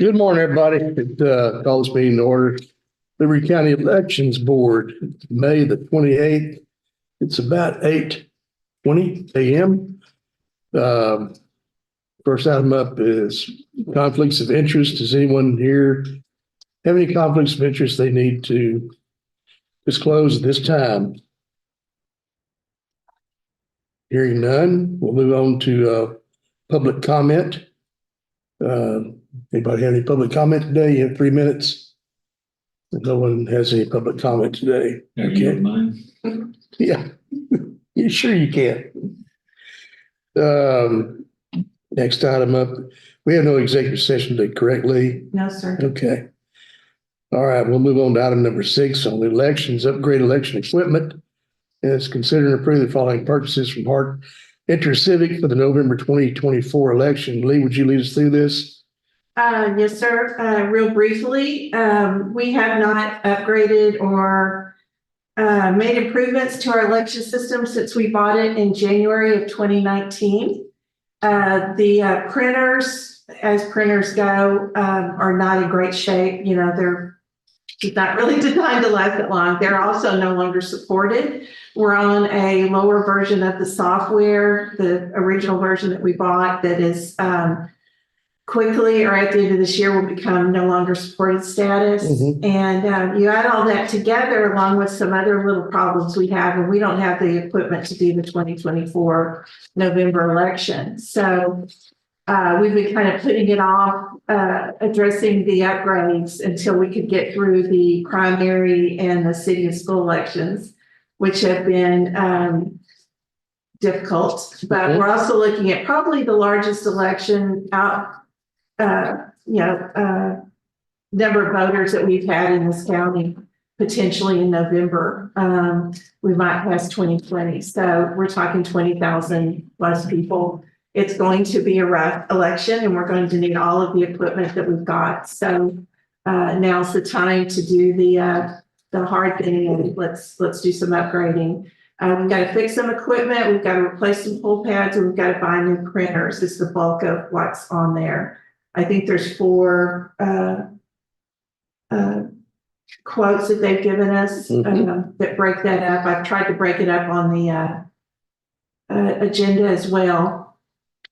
Good morning, everybody. Call this meeting to order. Liberty County Elections Board, May the 28th. It's about 8:20 a.m. First item up is conflicts of interest. Does anyone here have any conflicts of interest they need to disclose at this time? Hearing none, we'll move on to public comment. Anybody have any public comment today? You have 3 minutes. No one has any public comment today. Okay. Mine. Yeah, you sure you can. Next item up, we have no executive session today, correctly? No, sir. Okay. All right, we'll move on to item number 6 on the elections, upgrade election equipment. As consider and approve the following purchases from Hart InterCivic for the November 2024 election. Lee, would you lead us through this? Yes, sir. Real briefly, we have not upgraded or made improvements to our election system since we bought it in January of 2019. The printers, as printers go, are not in great shape. You know, they're not really designed to last that long. They're also no longer supported. We're on a lower version of the software, the original version that we bought that is quickly or at the end of this year will become no longer supported status. And you add all that together along with some other little problems we have, and we don't have the equipment to do the 2024 November election. So we've been kind of putting it off, addressing the upgrades until we could get through the primary and the city and school elections, which have been difficult. But we're also looking at probably the largest election out, number of voters that we've had in this county, potentially in November. We might pass 2020. So we're talking 20,000 plus people. It's going to be a rough election, and we're going to need all of the equipment that we've got. So now's the time to do the hard thing, and let's do some upgrading. We've got to fix some equipment. We've got to replace some pull pads, and we've got to buy new printers. It's the bulk of what's on there. I think there's 4 quotes that they've given us that break that up. I've tried to break it up on the agenda as well.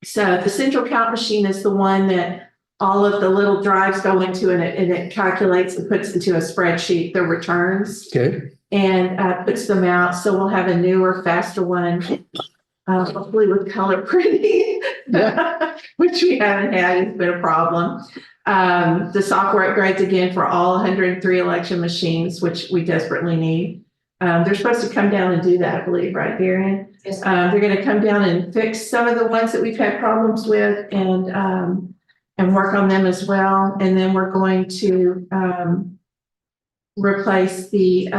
So the central count machine is the one that all of the little drives go into, and it calculates and puts into a spreadsheet the returns. Okay. And puts them out. So we'll have a newer, faster one, hopefully with color printing, which we haven't had. It's been a problem. The software upgrades again for all 103 election machines, which we desperately need. They're supposed to come down and do that, I believe, right, Darian? Yes. They're going to come down and fix some of the ones that we've had problems with, and work on them as well. And then we're going to replace the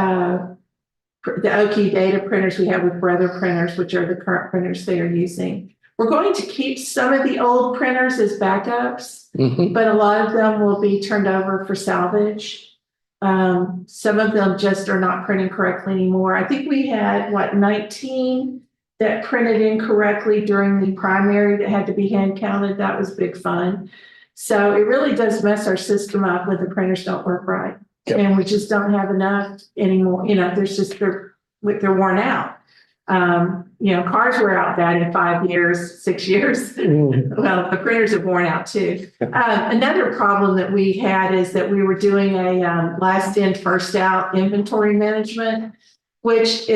Oki data printers we have with Brother printers, which are the current printers they are using. We're going to keep some of the old printers as backups, but a lot of them will be turned over for salvage. Some of them just are not printing correctly anymore. I think we had 19 that printed incorrectly during the primary that had to be hand counted. That was big fun. So it really does mess our system up when the printers don't work right. Yep. And we just don't have enough anymore. You know, there's just, they're worn out. Cars wear out bad in 5 years, 6 years. Well, the printers have worn out too. Another problem that we had is that we were doing a last in, first out inventory management, which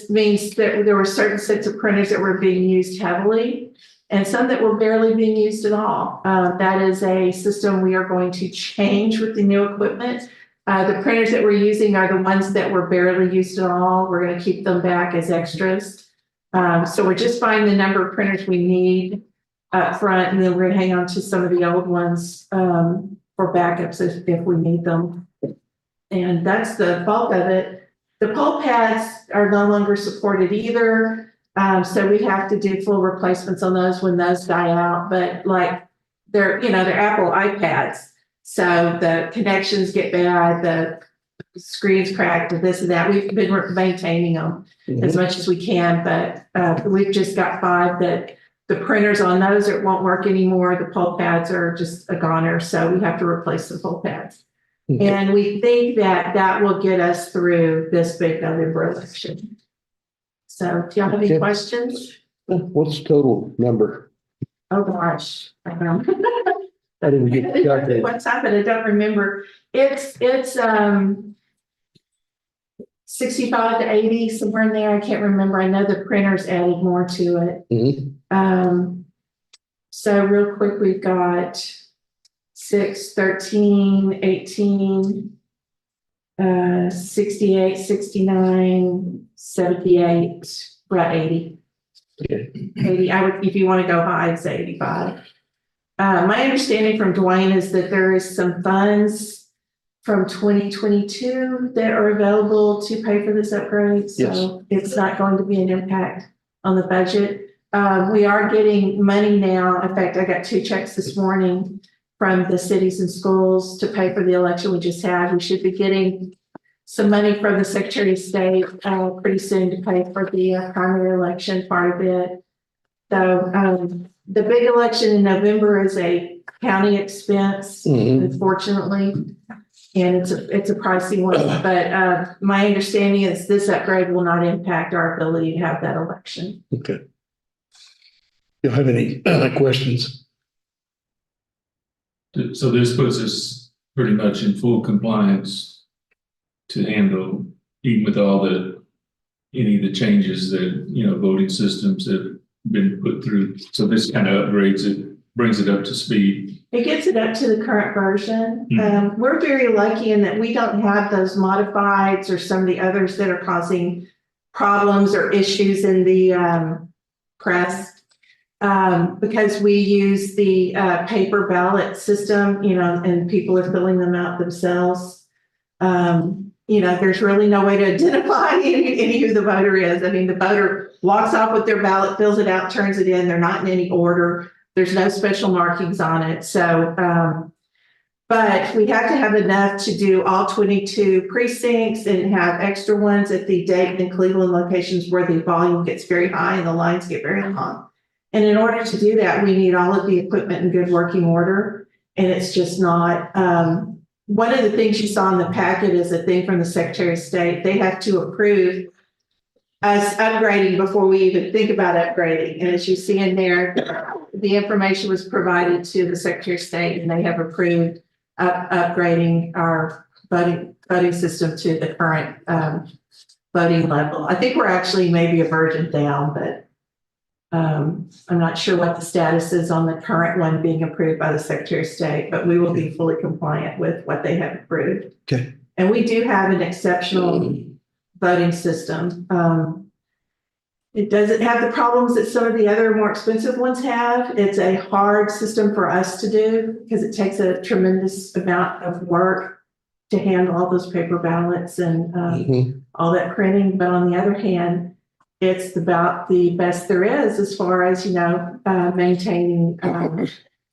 means that there were certain sets of printers that were being used heavily and some that were barely being used at all. That is a system we are going to change with the new equipment. The printers that we're using are the ones that were barely used at all. We're going to keep them back as extras. So we're just buying the number of printers we need up front, and then we're going to hang on to some of the old ones for backups if we need them. And that's the bulk of it. The pull pads are no longer supported either. So we have to do full replacements on those when those die out. But like they're Apple iPads. So the connections get bad, the screens cracked, and this and that. We've been maintaining them as much as we can, but we've just got 5 that the printers on those, it won't work anymore. The poll pads are just a goner, so we have to replace the poll pads. Okay. And we think that that will get us through this big November election. So do y'all have any Okay. questions? What's the total number? Oh, gosh. I didn't get calculated. What's happened? I don't remember. It's 65 to 80, somewhere in there. I can't remember. I know the printers added more to it. Mhm. So real quick, we've got 6, 13, 18, 68, 69, 78, we're at 80. Okay. 80, I would, if you want to go high, I'd say 85. My understanding from Dwayne is that there is some funds from 2022 that are available to pay for this upgrade. So it's not going to be an impact on the budget. We are getting money now. In fact, I got 2 checks this morning from the cities and schools to pay for the election we just had. We should be getting some money from the Secretary of State pretty soon to pay for the primary election part of it. So the big election in November is a county expense, unfortunately, and it's a pricey one. But my understanding is this upgrade will not impact our ability to have that election. Okay. You have any questions? So this puts us pretty much in full compliance to handle, even with all any of the changes that, voting systems have been put through. So this kind of upgrades it, brings it up to speed. It gets it up to the current version. We're very lucky in that we don't have those modifieds or some of the others that are causing problems or issues in the press. Because we use the paper ballot system, and people are filling them out themselves. There's really no way to identify any who the voter is. I mean, the voter walks off with their ballot, fills it out, turns it in. They're not in any order. There's no special markings on it. So, but we have to have enough to do all 22 precincts and have extra ones at the Dayton and Cleveland locations where the volume gets very high and the lines get very long. And in order to do that, we need all of the equipment in good working order. And it's just not, one of the things you saw in the packet is a thing from the Secretary of State. They have to approve us upgrading before we even think about upgrading. And as you see in there, the information was provided to the Secretary of State and they have approved upgrading our voting system to the current voting level. I think we're actually maybe a version down, but I'm not sure what the status is on the current one being approved by the Secretary of State, but we will be fully compliant with what they have approved. Okay. And we do have an exceptional voting system. It doesn't have the problems that some of the other more expensive ones have. It's a hard system for us to do because it takes a tremendous amount of work to handle all those paper ballots and all that printing. But on the other hand, it's about the best there is as far as, maintaining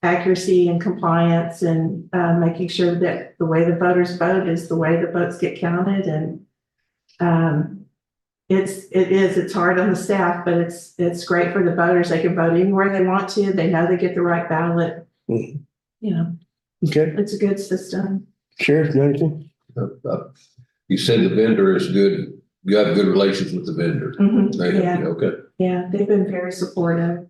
accuracy and compliance and making sure that the way the voters vote is the way the votes get counted. And it's hard on the staff, but it's great for the voters. They can vote anywhere they want to. They know they get the right ballot. Okay. It's a good system. Sheriff, you got anything? You said the vendor is good. You have good relations with the vendor. They have, okay. Yeah, they've been very supportive.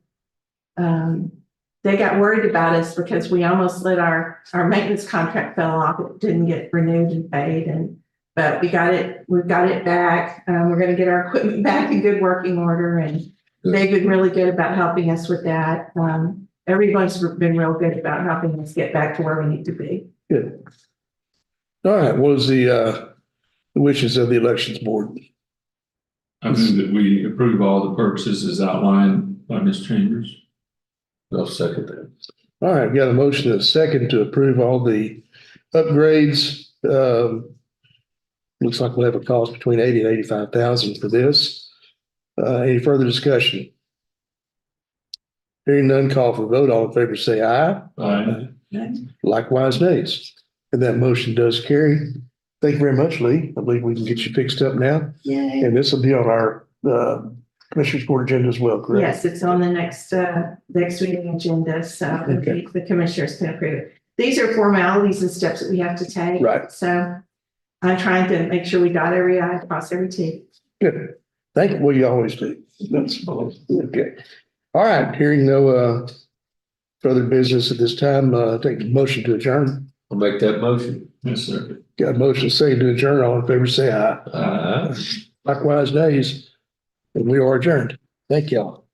They got worried about us because we almost let our maintenance contract fell off. It didn't get renewed and paid, but we've got it back. We're going to get our equipment back in good working order, and they've been really good about helping us with that. Everyone's been real good about helping us get back to where we need to be. Good. All right. What is the wishes of the elections board? I move that we approve all the purchases as outlined by Ms. Chambers. I'll second that. All right, got a motion and a second to approve all the upgrades. Looks like we'll have a cost between 80 and 85,000 for this. Any further discussion? Hearing none, call for vote. All in favor, say aye. Aye. Likewise, nays. And that motion does carry. Thank you very much, Lee. I believe we can get you fixed up now. Yay. And this will be on our Commissioners Court agenda as well, correct? Yes, it's on the next meeting agenda, so Okay. the commissioners can approve it. These are formalities and steps that we have to take. Right. So I'm trying to make sure we dot every I, cross every T. Good. Thank you. Well, you always do. That's okay. All right, hearing no further business at this time, take the motion to adjourn. I'll make that motion. Yes, sir. Got a motion saying to adjourn. All in favor, say aye. Likewise, nays. And we are adjourned. Thank y'all.